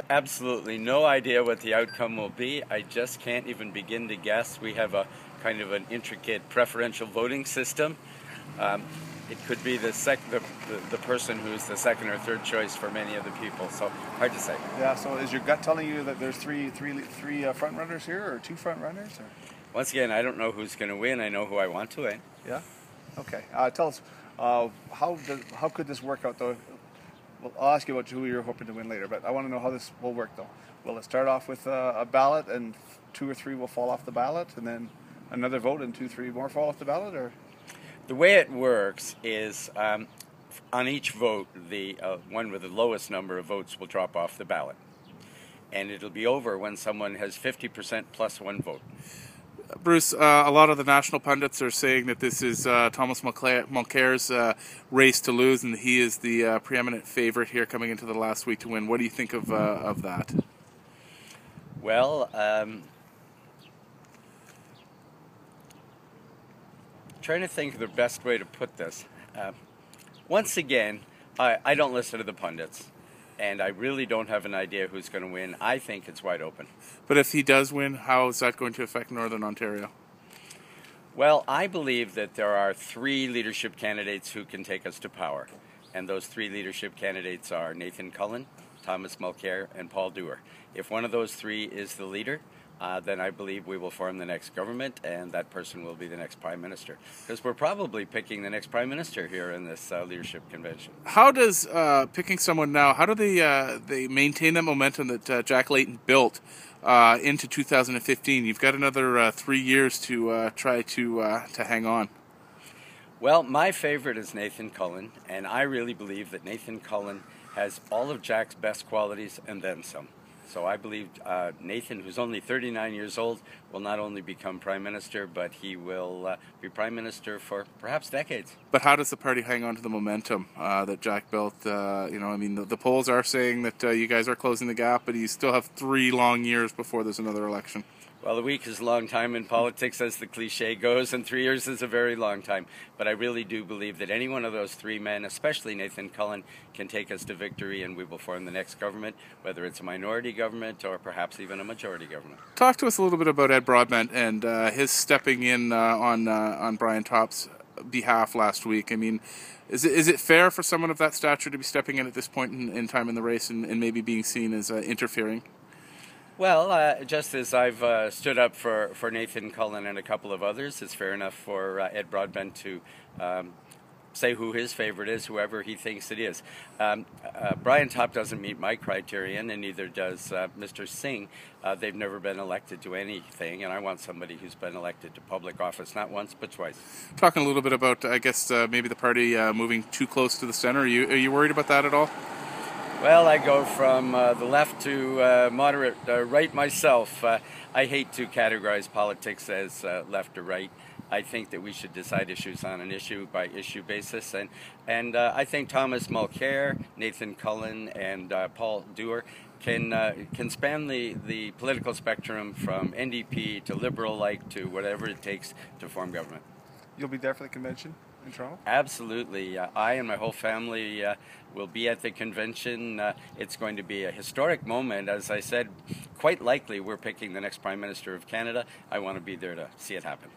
Absolutely no idea what the outcome will be. I just can't even begin to guess. We have a kind of an intricate preferential voting system. It could be the person who's the second or third choice for many of the people. So hard to say. Yeah. So is your gut telling you that there's three front runners here, or two front runners? Or? Once again, I don't know who's going to win. I know who I want to win. Yeah. Okay. Tell us how could this work out though? Well, I'll ask you about who you're hoping to win later, but I want to know how this will work though. Will it start off with a ballot and 2 or 3 will fall off the ballot, and then another vote and 2, 3 more fall off the ballot, or? The way it works is on each vote, the one with the lowest number of votes will drop off the ballot. And it'll be over when someone has 50% plus 1 vote. Bruce, a lot of the national pundits are saying that this is Thomas Mulcair's race to lose, and he is the preeminent favorite here coming into the last week to win. What do you think of that? Well, trying to think of the best way to put this. Once again, I don't listen to the pundits, and I really don't have an idea who's going to win. I think it's wide open. But if he does win, how is that going to affect Northern Ontario? Well, I believe that there are 3 leadership candidates who can take us to power. And those 3 leadership candidates are Nathan Cullen, Thomas Mulcair, and Paul Dewar. If one of those 3 is the leader, then I believe we will form the next government, and that person will be the next Prime Minister. Because we're probably picking the next Prime Minister here in this leadership convention. How does picking someone now, how do they maintain that momentum that Jack Layton built into 2015? You've got another 3 years to try to hang on. Well, my favorite is Nathan Cullen, and I really believe that Nathan Cullen has all of Jack's best qualities and then some. So I believe Nathan, who's only 39 years old, will not only become Prime Minister, but he will be Prime Minister for perhaps decades. But how does the party hang on to the momentum that Jack built? The polls are saying that you guys are closing the gap, but you still have 3 long years before there's another election. Well, a week is a long time in politics, as the cliche goes, and 3 years is a very long time. But I really do believe that any one of those 3 men, especially Nathan Cullen, can take us to victory, and we will form the next government, whether it's a minority government or perhaps even a majority government. Talk to us a little bit about Ed Broadbent and his stepping in on Brian Topp's behalf last week. I mean, is it fair for someone of that stature to be stepping in at this point in time in the race and maybe being seen as interfering? Well, just as I've stood up for Nathan Cullen and a couple of others, it's fair enough for Ed Broadbent to say who his favorite is, whoever he thinks it is. Brian Topp doesn't meet my criterion, and neither does Mr. Singh. They've never been elected to anything, and I want somebody who's been elected to public office, not once but twice. Talking a little bit about, I guess, maybe the party moving too close to the center. Are you worried about that at all? Well, I go from the left to moderate right myself. I hate to categorize politics as left or right. I think that we should decide issues on an issue-by-issue basis, and I think Thomas Mulcair, Nathan Cullen, and Paul Dewar can span the political spectrum from NDP to Liberal-like to whatever it takes to form government. You'll be there for the convention in Toronto? Absolutely. I and my whole family will be at the convention. It's going to be a historic moment. As I said, quite likely we're picking the next Prime Minister of Canada. I want to be there to see it happen.